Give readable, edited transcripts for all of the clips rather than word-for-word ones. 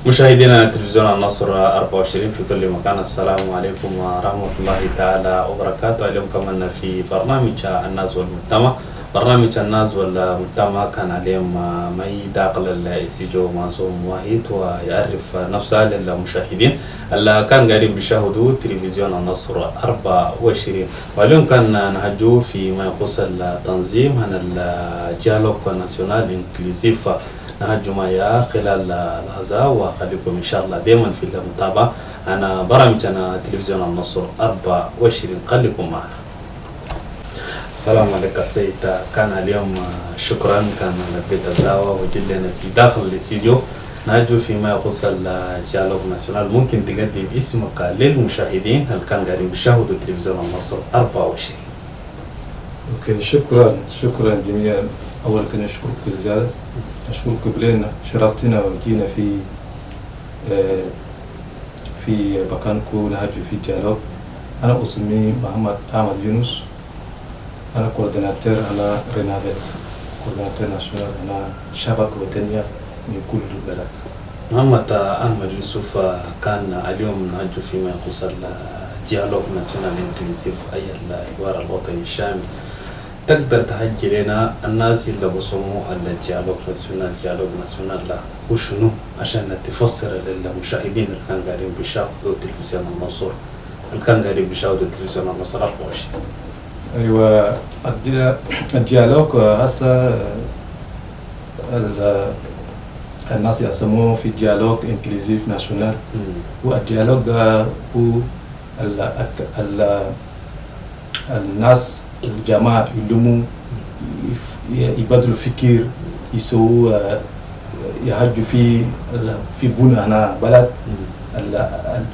مشاهدينا تلفزيون النصر 24 في كل مكان، السلام عليكم ورحمة الله تعالى وبركاته. اليوم كمان في برنامج الناس والمجتمع. برنامج الناس والمجتمع كان اليوم مي داخل الاستديو معصوم واحد ويعرف نفسه للمشاهدين اللي كان قاعدين بيشاهدوا تلفزيون النصر 24. واليوم كان نهجو فيما يخص التنظيم عن الديالوج ناسيونال انكليزيف نهجو معايا خلال هذا، وخليكم إن شاء الله دائما في المتابعة. أنا برامجنا تلفزيون النصر 24، خليكم معنا. السلام عليكم سيد، كان اليوم شكرا كان لبيت الدعوة وجدنا في داخل الاستديو نهجو فيما يخص الديالوج ناسيونال. ممكن تقدم اسمك للمشاهدين اللي كان قاعدين بيشاهدوا تلفزيون النصر 24؟ اوكي، شكرا جميعا. اول كنا نشكرك زياده، نشكرك بلينا شرفتنا وجينا في مكانكم نهجو في ديالوج. انا اسمي محمد احمد يونس، انا كورديناتور على رينافيت، كورديناتور ناسيونال على شبكه وطنيه من كل البلد. محمد احمد يوسف، كان اليوم نهجو فيما يخص الديالوج ناسيونال انكليزيف اي الحوار الوطني الشامل. تقدر تحكي لنا الناس اللي بصموا الديالوج ناسيونال وشنو عشان تفسر للمشاهدين اللي كان قاعدين بيشاهدوا تلفزيون النصر، اللي كان قاعدين بيشاهدوا تلفزيون النصر 24؟ ايوه، الديالوج هسه الناس يسموه في ديالوج انكليزيف ناسيونال. والديالوج ده هو الناس الجماعة يلموا يبادلوا فكر، يسووا يهجوا في بنى هنا بلد.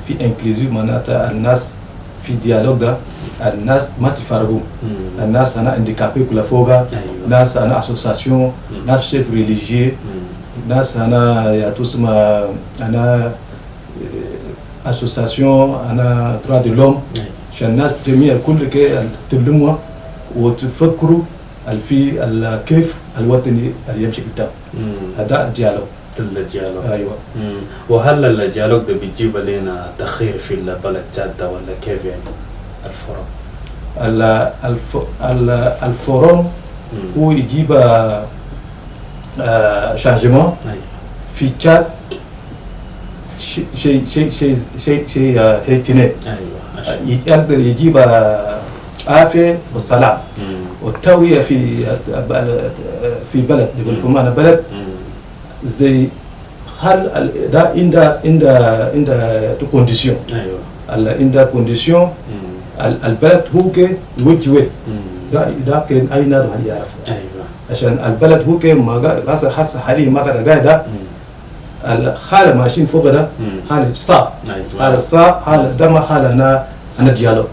في انكليزيف معناتها الناس في ديالوج ده الناس ما تفرقوا. الناس هنا انديكابي كل فوقها، ناس هنا اسوسياسيون، ناس شيف ريليجي، ناس هنا يا تسمى هنا اسوسياسيون هنا droit de l'homme. عشان الناس جميع كل كي تلموا وتفكروا في كيف الوطني اللي يمشي قدام. هذا الديالوج. ايوه. وهل الديالوج ده بيجيب لنا تخير في البلد جادة ولا كيف يعني الفورم؟ الفورم هو يجيب شانجمون في تشاد، شيء تنين. يقدر يجيب عافية والسلام والتوية في بلد. يقول لكم أنا بلد زي هل ده عند كونديشن. أيوة. عند كونديشن البلد هو كي يوجه ده كان أي ناس هل يعرف. أيوة. عشان البلد هو كي ما حس حاليا ما قدر قاعدة الحالة ماشيين فوق ده حالة صعب. حالة صعب، حالة ده ما حالة أنا ديالوج.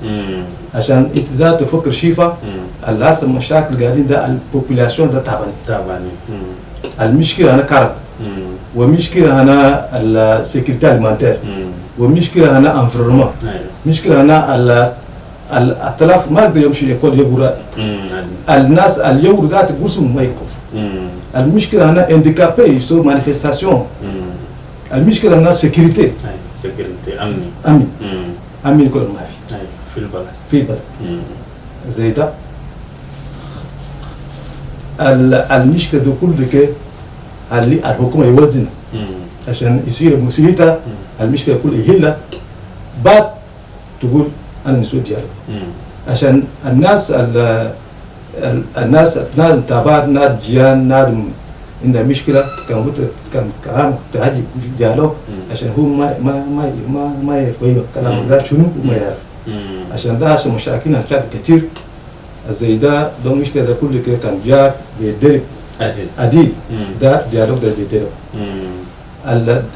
عشان انت ذات تفكر شيفا الناس المشاكل قاعدين ده البوبولاسيون ده تعبانين. المشكله هنا كهرباء، ومشكله هنا السيكوريتي المانتير، ومشكله هنا انفيرمون، مشكله هنا التلاف ما يقدر يمشي يقول يقرا. الناس اليوم ذات قرصهم ما يكف. المشكله هنا انديكابي يسوي مانيفستاسيون. المشكله هنا سيكوريتي امن كل ما في البلد زي ده. المشكله دي كل اللي الحكومه يوزن عشان يصير مسؤوليتها. المشكله كل يهلا بعد تقول انا نسوي ديالوج عشان الناس تابعت ناد جيان ناد عندها مشكله كان كلام تهجي ديالوج عشان هو ما يفهم كلام ده شنو وما يعرف. عشان ده عشان مشاكلنا كانت كتير زي ده مشكله ده كل كان جاء بيدرب عديل ده ديالوج ده بيدرب.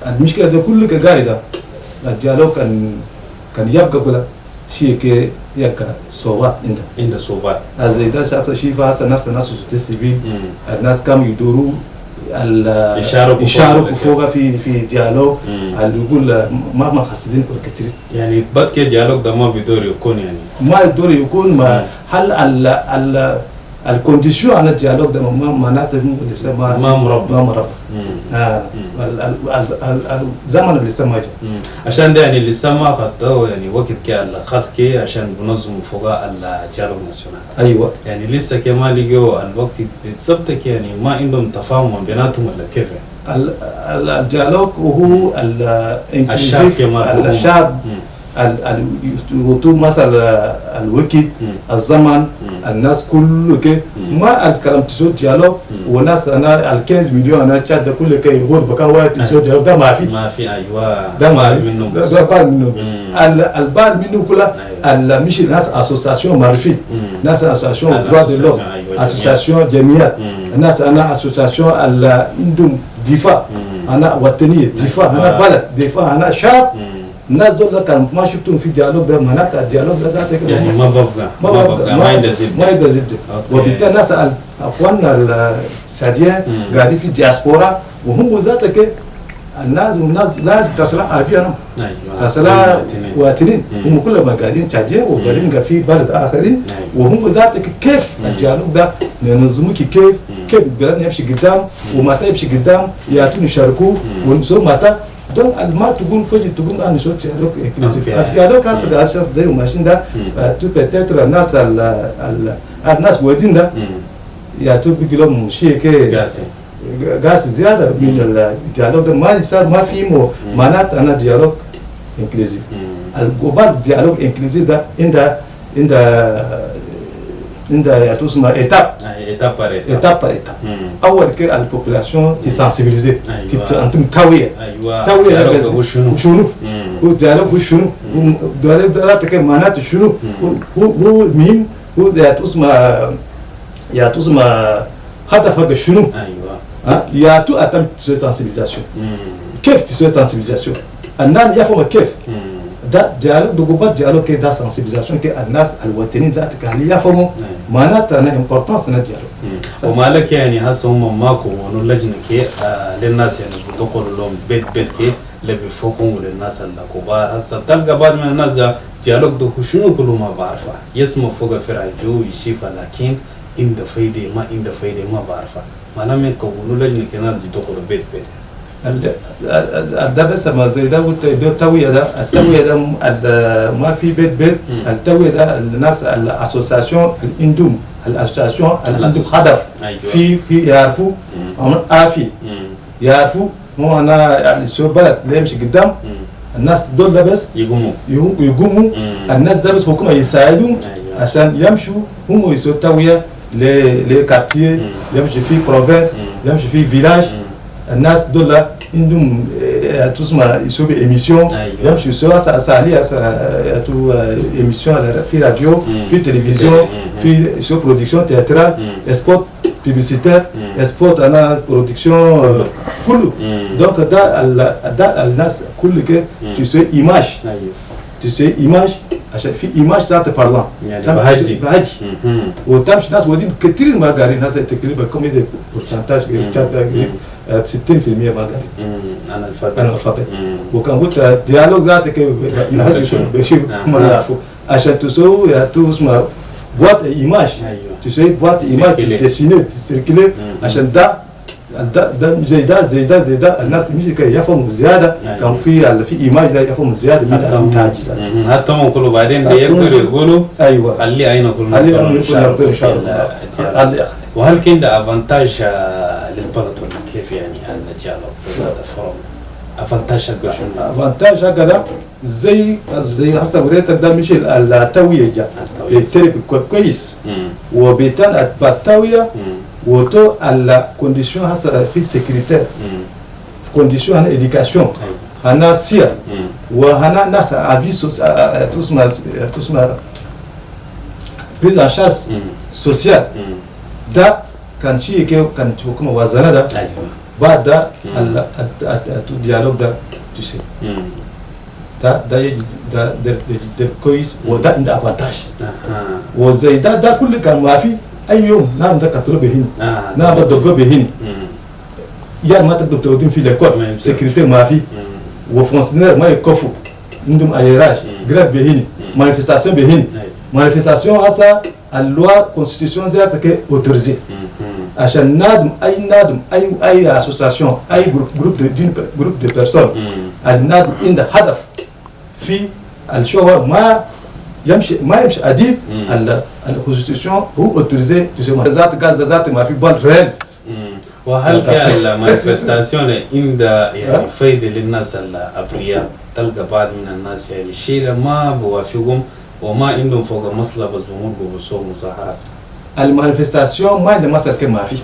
المشكله ده كل قاعده الديالوج كان يبقى كل شيء كي يبقى صوبات عند صوبات زي ده ساعه شيء فاس الناس سيفيل الناس كانوا يدوروا يشاركوا فوق في ديالوج. يقول ما خاصين كتير يعني بعد كده ديالوج ده ما بيدور يكون يعني ما يدور يكون ما هل الكونديسيون على الديالوج ده معناته لسه ما مربى الزمن اللي لسه ما جاء عشان ده يعني لسه ما اخذته يعني وقت كان خاص كي عشان بنظم فوق الديالوج ناسيونال. ايوه يعني لسه كمان لقوا الوقت بتثبتك يعني ما عندهم تفاهم بيناتهم ولا كيف يعني؟ الديالوج وهو الشعب الوطول مثلا الوكي الزمن الناس كله كي ما الكلام تسوي ديالوج وناس انا ال 15 مليون انا تشاد كل كي يقول بكان واحد تسوي ديالوج ده ما في ايوه ده ما منه ده بار منه البار منه كلها مش ناس اسوسياسيون معرفي ناس اسوسياسيون دروا دي لوم اسوسياسيون جمعيات الناس انا اسوسياسيون عندهم دفاع انا وطنيه دفاع انا بلد دفاع انا شعب الناس دول كان ما شفتهم في ديالوج ده معناتها الديالوج ده ذاته يعني ما ببقى ما عنده زبده وبالتالي الناس اخواننا السعوديين قاعدين في الدياسبورا وهم ذاتك الناس لازم تصلح عارفين تصلح واتنين هم كلهم قاعدين سعوديين وقاعدين في بلد اخرين وهم ذاتك كيف الديالوج ده ننظموه كيف البلد يمشي قدام ومتى يمشي قدام ياتون يشاركوه ونسوي متى donc ما تقول فجأة تقول أنا شو تيالوج التيالوج كاس ده أشياء ده وماشين ده تو بتأثر الناس وادين ده يا تو بيقولوا شيء كي غاز زيادة من التيالوج ده ما يصير ما في معنات أنا ديالوج إنكليزيف الجوبال ديالوج إنكليزيف ده عند تسمى étape par étape أول كي البوبولاسيون تسانسيبيليزي أنتم تاوية شنو هو ديالوج شنو ديالوج ده تك معناته شنو هو مين هو تسمى هدفك شنو يا تو أتم تسوي سانسيبيليزاسيون كيف تسوي سانسيبيليزاسيون الناس يفهموا كيف ده ديالوج دوغوبات ديالوج كي دا سانسيبيليزاسيون كي الناس الوطنيين ذاتك اللي يفهموا معناتها انا امبورطانس انا ديالوج ومالك يعني هسه هم ماكو ونلجنه كي للناس يعني بتقول لهم بيت كي اللي بيفوقوا للناس الكبار هسه تلقى بعض من الناس ديالوج دو شنو كله ما بعرفه يسمع فوق فرعجو يشيفها لكن عنده فايده ما بعرفه ما لم يكونوا لجنه كي ناس تقول بيت ده بس ما زي ده التوية ده ما في بيت التوية ده الناس الاسوسياسيون الاندوم الاسوسياسيون عندهم هدف في يعرفوا عافي يعرفوا هو انا يعني سو بلد اللي يمشي قدام الناس دول ده بس يقوموا الناس ده بس حكومة يساعدوا عشان يمشوا هم يسووا توية لكارتيه يمشي في بروفنس يمشي في فيلاج الناس دول عندهم تسمى يسوي ايميسيون يمشي يسوي سالي تو ايميسيون في راديو في تلفزيون في يسوي برودكسيون تياترال سبوت بيبليسيتير سبوت انا برودكسيون كله دونك ده الناس كل كي تسوي ايماج عشان في ايماج ذات بارلان يعني بهجي وتمشي ناس ودين كثير ما قارين ناس تقريبا كم يد برسنتاج قريب 60% ما قارين انا الفابت وكان قلت ديالوج ذاتك يهدي بشيء ما يعرفوا عشان تسوي اسمها بوات ايماج تسوي بوات ايماج تسيني تسيركلي عشان ده زي ده الناس مش كي يفهموا زياده كان في ايماج ده يفهموا زياده من الانتاج حتى ما يقولوا بعدين يقدروا يقولوا ايوه خلي عينه كل ان شاء الله وهل كان ده افانتاج للبلد ولا كيف يعني الديالوج هذا فورم افانتاج افانتاج هكذا زي حسب وريتك ده مش التويه جا الترب كويس وبيتان التويه وتو الكونديشن هسه في سيكوريتير كونديشن هنا اديوكاسيون هنا سير وهنا ناس افيس تسمى بريز ان شارج سوسيال ده كان شيء كان حكومه وزاره ده بعد ده الديالوج ده تشي ده كويس وده عنده افانتاج وزي ده كل كان ما في أي يوم نعم ده كتلو بهين نعم ده دقو بهين يار ما تقدر تودين في الكود سكرتير ما في وفونسيونير ما يكفوا عندهم ايراج غراب بهين مانيفستاسيون بهين manifestation hasa loi constitution ذات كي autorisé عشان نادم اي association اي groupe de personnes النادم عنده هدف في الشهر ما يمشي اديب الكونستيتيوشن هو اوتوريزي ذات غاز ذات ما في بال ريل. وهل كان المانيفستاسيون عند يعني فايده للناس الابرياء؟ تلقى بعض من الناس يعني الشيء ما بوافقهم وما عندهم فوق مصلحه بس بمرقوا بصوم مظاهرات. المانيفستاسيون ما عندنا مثل كما في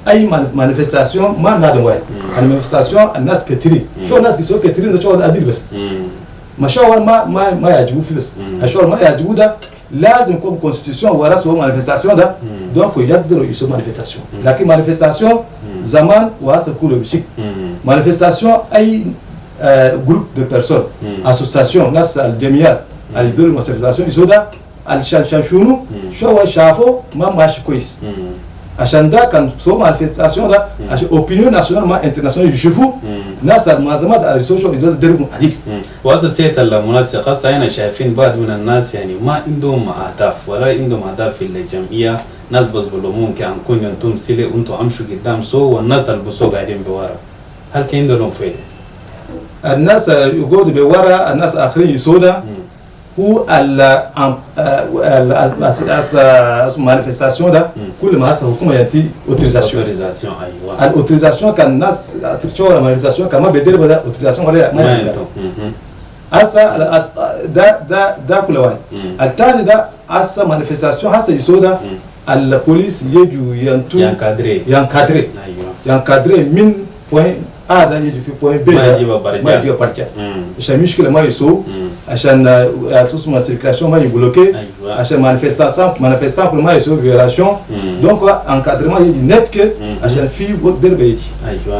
اي مانيفستاسيون ما نادم واحد. المانيفستاسيون الناس كثيرين شو الناس بيسووا كثيرين ده شغل اديب بس مشاور ما يعجبوا فيه بس الشغل ما يعجبوا ده لازم يكون كونستيتيوشن وراسه مانيفستاسيون ده دونك يقدروا يسووا مانيفستاسيون لكن مانيفستاسيون زمان واسه كله بشيك مانيفستاسيون اي جروب دو بيرسون اسوسياسيون ناس الجمعيات اللي يديروا المانيفستاسيون يسووا ده علشان شنو شو شافوا ما ماشي كويس عشان ده كان سو مانيفستاسيون ده عشان اوبينيون ناسيونال ما انترناسيونال يشوفوا ناس المنظمات السوشيال يديروا عديل. وهذا السيد المنسق هنا شايفين بعض من الناس يعني ما عندهم اهداف ولا عندهم اهداف في الجمعيه، ناس بس بيقولوا ممكن نكون انتم سلي وانتم امشوا قدام سو والناس اللي بسوا قاعدين بورا. هل كان عندهم فايده؟ الناس يقعدوا بورا الناس اخرين يسودا هو المانيفستاسيون ده كل ما هسه حكومه ينتي اوتوريزاسيون ايوه الاوتوريزاسيون كان الناس تشوف المانيفستاسيون كما بدير بدا اوتوريزاسيون ولا ما ينتو هسه ده كل واحد الثاني ده هسه مانيفستاسيون هسه يسودا البوليس يجوا ينتو ينكادري من بوين هذا يجي في بوين بي ما يجيب برجع عشان مشكله ما يسوق عشان تسمى سيركيلاسيون ما يبلوكي عشان مانيفستاسيون ما يسوق فيولاسيون دونك انكادرمون يجي نت عشان في دير بيجي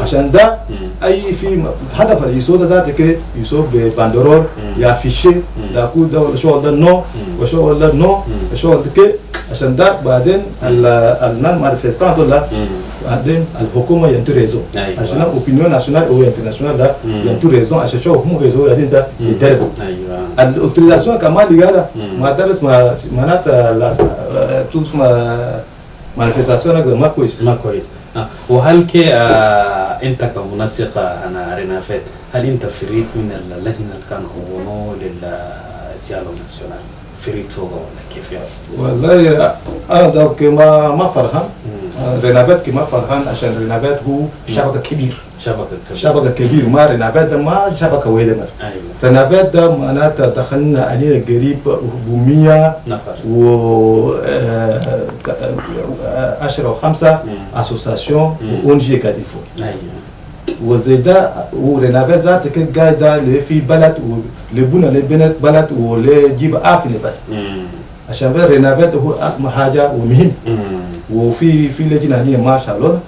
عشان ده اي في هدف اليسوق ذات كي يسوق بباندرول يافيشي داكو ده شغل ده نو وشغل ده نو شغل كي عشان ده بعدين النان مانيفستاسيون دول بعدين الحكومه ينتو ريزو عشان اوبينيون ناسيونال او انترناسيونال ده ينتو ريزو عشان شو هم ريزو بعدين ده يدربوا الاوتوريزاسيون كمان لغايه ما درس ما معناتها تسمى مانيفستاسيون ما كويس وهل كي انت كمنسق انا رينافيت هل انت فريق من اللجنه اللي كان كونوا للجالو ناسيونال فريق فوق ولا كيف يعني؟ والله انا دوك ما فرحان رينافيت كما فرحان عشان رينافيت هو شبكه كبير ما رينافيت ده ما شبكه واحده مر رينافيت ده معناتها دخلنا علينا قريب 400 نفر و 10 و5 اسوسياسيون اون جي قاعدين فوق وزيدا ورينافيت ذات قاعده اللي في بلد ولبنا لبنت بلد ولجيب عافيه البلد عشان رينافيت هو اهم حاجه ومهم وفي لجنه هي ما شاء الله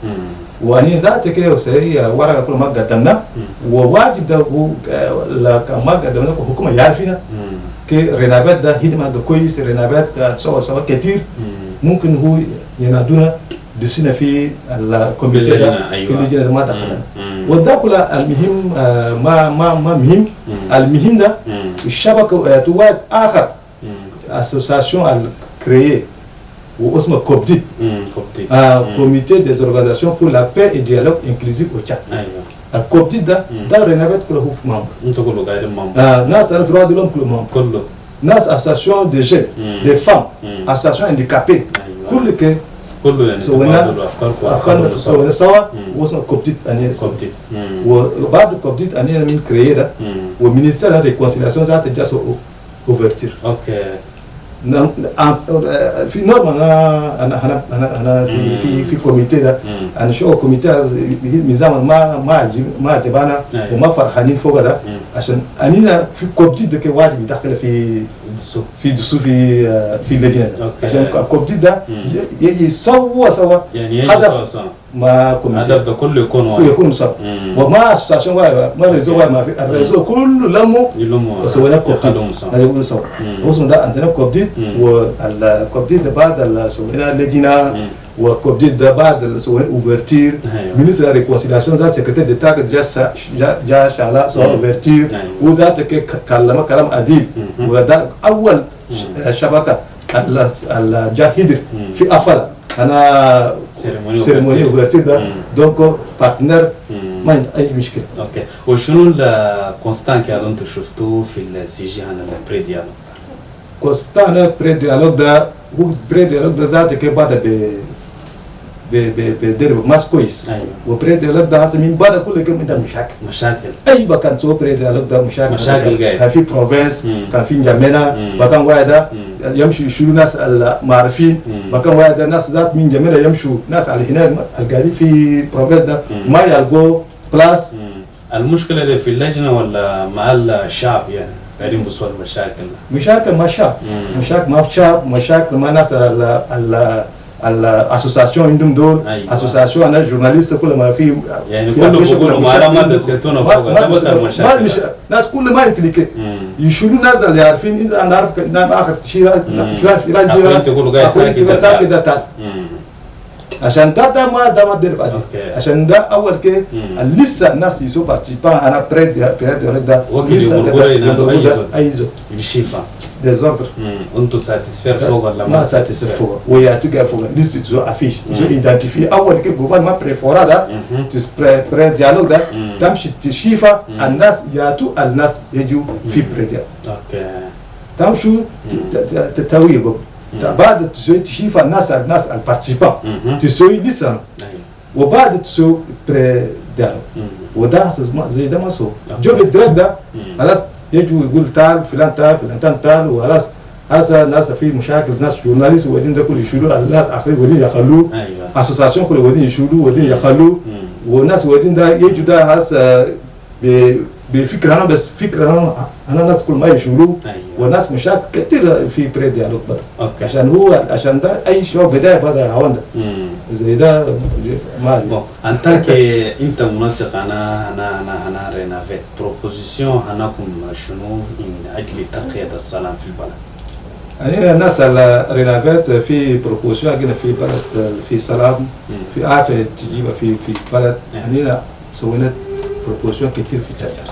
واني ذات كده سريه ورقه كل ما قدمنا وواجب ده ما قدمنا الحكومه يعرفنا كي رينافيت ده خدمه كويس رينافيت سوا كتير ممكن هو ينادونا دسنا في الكوميتي ده في اللجنه ما دخلنا وده كله المهم ما مهم المهم ده الشبكه تواد اخر اسوسياسيون الكريي واسمه كوبديت كوميتي des organisations pour la paix et dialogue inclusif au Tchad. الكوبديت ده رينافيت كله هو ممبر انتوا كله قاعدين ممبر ناس على droit de l'homme كله ممبر كله ناس association des jeunes des femmes association handicapées كله يعني تبادل افكار سوا واسمه كوبديت اني كوبديت وبعد كوبديت اني من كريي ده ومينيستير لا ريكونسيلياسيون ذات جاسو اوفرتير اوكي في نورما انا في كوميتي ده انا شو كوميتي من زمان ما تبانا وما فرحانين فوق ده عشان انينا في كوبتي ده واجب يدخل في دسو في اللجنه ده عشان كوبتي ده يجي سوا يعني هدف ما كوميتي هدف ده كله يكون سوا وما اسوسياسيون ما ريزو ما في الريزو كله لمو سوينا كوبتي هذا سوا واسمه ده عندنا كوبتي والكوبتي ده بعد سوينا لجنه وكوبديت ده بعد سوينا اوفرتير مينيستر ريكونسيلياسيون ذات سكرتير ديتا جا شالا سو اوفرتير وذات كلام عديل وده اول الشبكه الجاهدر في افلا انا سيرموني اوفرتير ده دونك بارتنر ما عندي اي مشكله. اوكي وشنو الكونستان كي انتم شفتوه في السي جي عن البري ديالوج؟ كونستان بري ديالوج ده هو بري ديالوج ده ذاته كي بعد بدرب ماس كويس. ايوه وبري ديالوج ده هسه من بعد كل يوم عندنا مشاكل اي مكان سو بري ديالوج ده مشاكل كان في بروفنس كان في نجمنا مكان واحد يمشوا يشيلوا ناس المعرفين مكان واحد ناس ذات من جميله يمشوا ناس على هنا القاعدين في بروفنس ده ما يلقوا بلاس. المشكله اللي في اللجنه ولا مع الشعب يعني قاعدين بصور مشاكل مع الشعب مشاكل مع الشعب مشاكل مع ناس الاسوسياسيون عندهم دول اسوسياسيون انا جورناليست كل ما في يعني كله بيقولوا معلومات الزيتونه فوق ده بس المشاكل ناس كل ما يمتلك يشيلوا ناس اللي عارفين انت انا عارف اخر شيء فلان جي تقولوا قاعد ساكت ده عشان ده ما تدير بعد عشان ده اول كي لسه الناس يسو بارتيسيبان انا بريد ده لسه ايزو بشيفا ديزوردر انتو ساتيسفير فوق ولا ما ساتيسفير فوق ويا تلقى فوق لسه تزو افيش تزو ايدنتيفي اول كي جوبال ما بريفورا ده بري ديالوج ده تمشي تشيفا الناس ياتو الناس يجوا في بري ديالوج اوكي تمشوا تتوي بعد تسوي تشيف الناس البارتيسيبان تسوي لسان وبعد تسوي بري ديالوج وده زي ده ما سو جو بالدرك ده خلاص يجوا يقول تعال فلان تعال وخلاص هذا ناس في مشاكل ناس جورناليست ودين ده كله يشيلوا الناس اخرين ودين يخلوه اسوسياسيون كله ودين يشيلوا ودين يخلوه وناس ودين ده يجوا ده هذا بفكره انا بس فكره انا ناس كل ما يشيلوه وناس مشاكل كثير في بري ديالوج برضه عشان ده اي شيء بدايه بدا هوندا زي ده ما انت انت منسق انا رينافيت بروبوزيسيون هناكم شنو من اجل ترقيه السلام في البلد؟ يعني الناس على رينافيت في بروبوزيسيون عندنا في بلد في سلام في عافيه تجيبها في بلد يعني سوينا بروبوزيسيون كثير في كذا.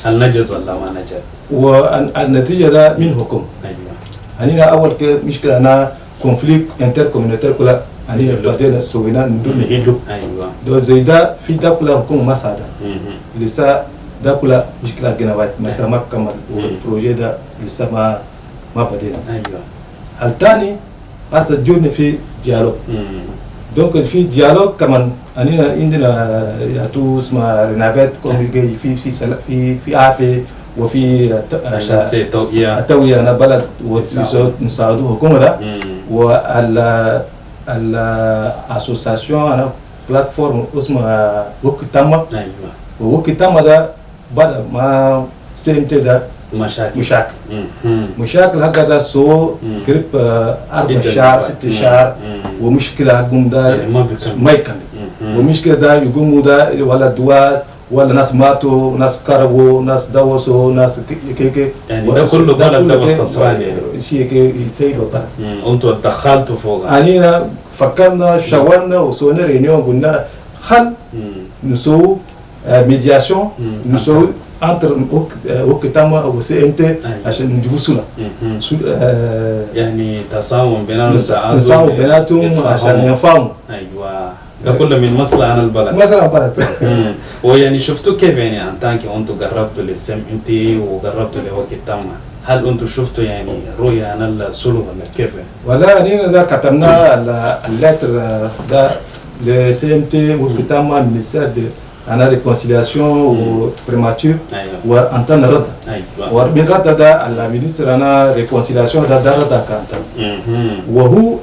هل نجد ولا ما نجد؟ والنتيجه ده من حكم. ايوه. يعني اول مشكله انا كونفليكت انتر كوميونيتير كلها يعني بعدين سوينا ندور نحله. ايوه. دو زي ده في ده كلها حكومه ما ساعدها. لسه ده كلها مشكله جنوات مثلا ما كمل والبروجي ده لسه ما بدينا. ايوه. الثاني هسه جوني في ديالوج. دونك في ديالوج كمان أنا عندنا ياتو اسمها رينافيت في عافية وفي عشان توية أنا بلد ونساعدوه حكومة ده الاسوسياسيون أنا بلاتفورم اسمها وكتاما. أيوة. وكتاما ده بدأ ما سنت ده مشاكل هكذا سو قريب 4 شهر 6 شهر ومشكلة هقوم ده ما يكمل ومشكلة ده يقوموا ده ولا دواء ولا ناس ماتوا ناس كربوا ناس دوسوا ناس كيكي يعني ده كله بلد ده مستصران يعني شيء كي يتيبوا بلد انتوا دخلتوا فوق يعني فكرنا شاورنا وسوينا رينيون قلنا خل نسوي ميدياسيون نسوي انتر وكتاما وسي عشان نجيبوا سنة يعني تساوم بيناتهم عشان ينفهموا. ايوه ده كله من مصلحة عن البلد. مصلحة البلد. ويعني شفتوا كيف يعني انتانكي انتوا قربتوا للسم انتي وقربتوا لوكتاما هل انتوا شفتوا يعني رؤية عن السلو ولا كيف يعني؟ ولا نحن ده كتبنا اللتر ده لسي ام تي وكتاما مينيستير أنا ريكونسيلياسيون وبريماتور وأنتن رد. ومن رد ده المينيستر أنا ريكونسيلياسيون ده رد كانت. وهو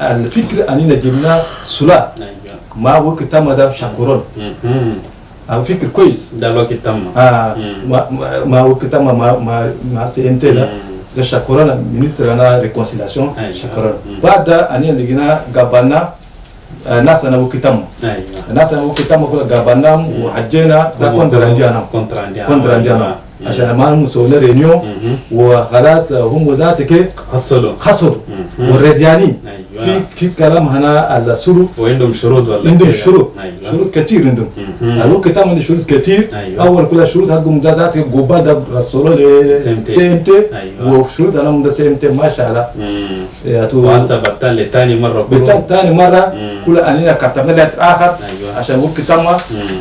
الفكر أننا جبنا سلا ما هو كتام ده شكرون. فكر كويس. ده لو كتام. ما هو كتام ما سنت ده شكرون المينيستر أنا ريكونسيلياسيون شكرون. بعد أننا لقينا قبلنا ناس أنا وكتام. ناس أنا وكتام كل جابنا وحجينا ده كونترانديانا. عشان ما مسوينا رينيو وخلاص هم ذاتك خسروا والرديانين في كلام هنا على سلوك وعندهم شروط ولا عندهم شروط شروط كثير عندهم الوقت من شروط كثير اول كل شروط حقهم ده ذاتك جوبا ده رسولو سمت وشروط انا من سمت ما شاء الله يا تو واسا بتال ثاني مره ثاني مره كل اننا كتبنا له اخر عشان وقت تم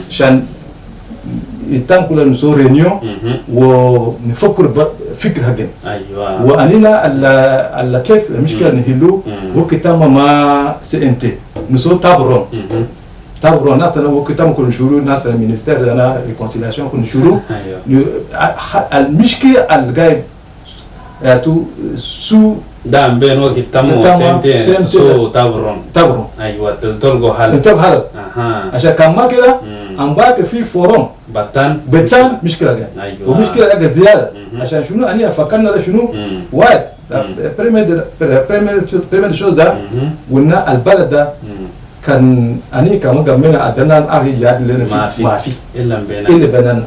عشان يتم كل نسوي رينيو ونفكر فكر حقنا ايوه واننا على كيف المشكله نحلو وقت تم ما سنت نسوي تابرون ناس انا وقت تم كل شروع ناس المينستير انا ريكونسيلياسيون كل شروع المشكله الجايب تو سو دام بين وقت تم وسنتين سو تابرون ايوه تلقوا حل عشان كان ما كده عم باقي في فورم بتان مشكله قاعد ومشكله قاعد زياده عشان شنو اني فكرنا ده شنو واحد بريمير شوز ده قلنا البلد ده كان اني كمان قمنا ادنا اخي جاد لنا ما في الا بيننا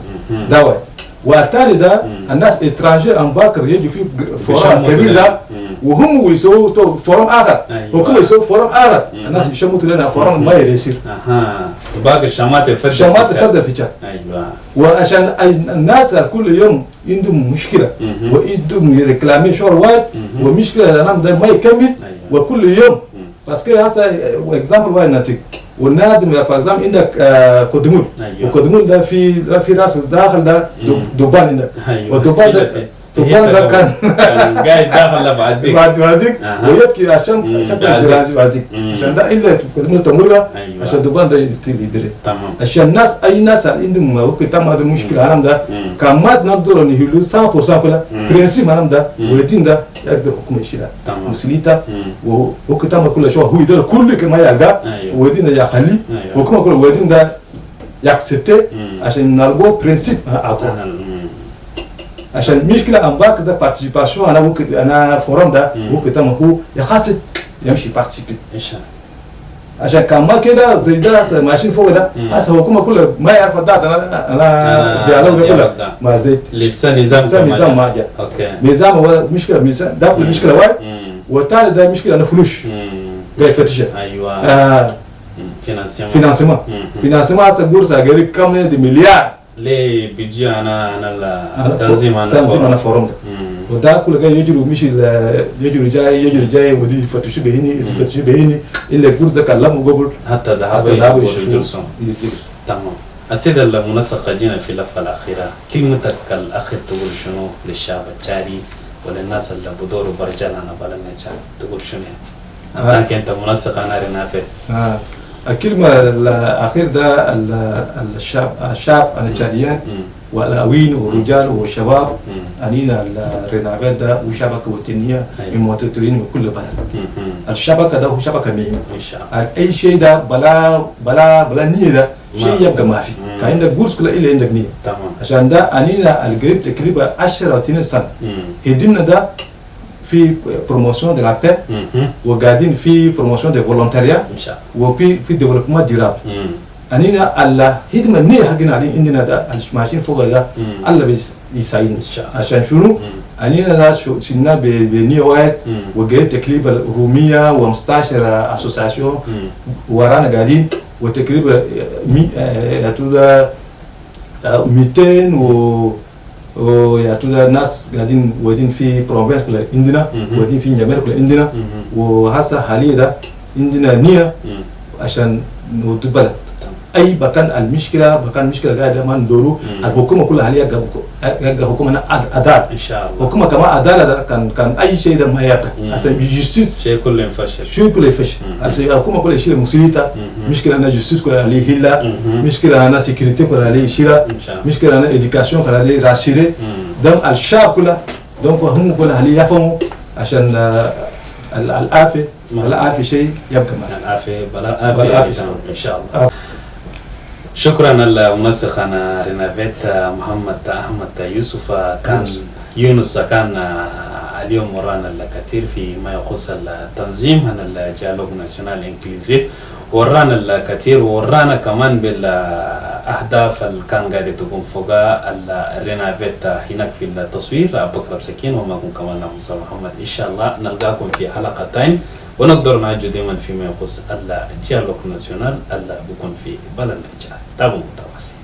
دواء والتالي ده الناس اترانجي ام باكر يجي في فورم كبير ده وهم يسووا فورم اخر وكم يسووا فورم اخر الناس يشمتوا لنا فورم ما يصير باقي الشمات الفرد في شات ايوه وعشان الناس كل يوم عندهم مشكله وعندهم ريكلامي شغل واحد ومشكله الناس ده ما يكمل وكل يوم بس كده هسه اكزامبل واحد نتيجه والنادم يا باكستان عندك كودمول وكودمول ده في راس داخل ده دوبان عندك والدوبان ده كان قاعد داخل بعد هذيك ويبكي عشان الدراج هذيك عشان ده الا كودمول تمرة عشان دوبان ده يدري تمام عشان الناس اي ناس عندهم وقت تم هذا المشكله انا ده كان ما نقدر نحلو 100% كلها برنسيب انا ده ويتين ده يقدر حكم يشيلها مسليتا وقت تم كل شيء هو يدير كل كما يلقى ويتين ده يخلي وكما كل ويتين ده يكسبته عشان نلقوا برنسيب عشان المشكله امبارح ده بارتيسيباسيون انا وقت انا فورم ده وقت تم هو يخاص يمشي بارتيسيبي عشان كان ما كده زي ده ماشيين فوق ده هسه حكومه كله ما يعرف الدات انا ديالوج كله ما زيت لسه نظام ما جاء اوكي نظام هو مشكله ده المشكله واحد والثاني ده مشكله انا فلوس جاي فتشه ايوه فينانسيمون هسه بورصه غير كم دي مليار ليه بيجي انا تنظيم انا فورم ده وده كله جاي يجروا جاي ودي يفتشوا بهني الا الجزء ده كلموا قبل حتى ذهبوا يجلسون تمام. السيدة المنسقة جينا في اللفة الأخيرة كلمتك الأخير تقول شنو للشعب الجاري وللناس اللي بدوروا برجالنا بلنا تقول شنو أنت منسقة أنا رنافة الكلمة الأخير ده الشعب التشاديين والأوين والرجال والشباب أنينا الرنافات ده وشبكة وطنية المواطنين وكل بلد الشبكة ده هو شبكة مهمة أي شيء ده بلا نية ده شيء يبقى ما في كان عندك بورس كله إلا عندك نية عشان ده أنينا القريب تقريبا 10 أو 20 سنة هدينا ده في بروموشن دي لا بي وقاعدين في بروموشن دي فولونتاريا وفي ديفلوبمون ديرابل انينا الله هدمه النيه حقنا عندنا ده ماشيين فوق ده الله بيساعدنا عشان شنو انينا ده سننا بنيه واحد وقاعد تكليف الروميه و15 اسوسياسيون ورانا قاعدين وتقريبا 200 ويعطونا ناس قاعدين ودين في بروفنس كله عندنا ودين في جميع كله عندنا وهسه حاليا ده عندنا نية عشان نودي بلد أي مكان المشكلة قاعدة ما ندورو الحكومة كلها حاليا حكومة عدالة إن شاء الله حكومة كمان عدالة كان أي شيء ده ما يبقى عشان جستيس شيء كله ينفشل عشان الحكومة كلها يشيل مسؤوليتها مشكلة أنا جستيس كلها عليه هلا مشكلة أنا سيكوريتي كلها عليه يشيلها مشكلة أنا إديكاسيون كلها عليه راسيري دم الشعب كله دونك هم كلها عليه يفهموا عشان العافية شيء يبقى معنا العافية بلا إن شاء الله. شكرا المنسق أنا رينافيت محمد أحمد يوسف كان يونس كان اليوم ورانا الكثير في ما يخص التنظيم هنا الديالوج ناسيونال انكلوزيف ورانا الكثير ورانا كمان أهداف اللي كان قاعدة تكون فوقها الرينافيت هناك في التصوير بكرة بسكين وما كن كمان مصطفى محمد. إن شاء الله نلقاكم في حلقة تانية ونقدر نعجو دائما فيما يخص الديالوج ناسيونال اللي بكون في بلدنا. تابعوا متواصل.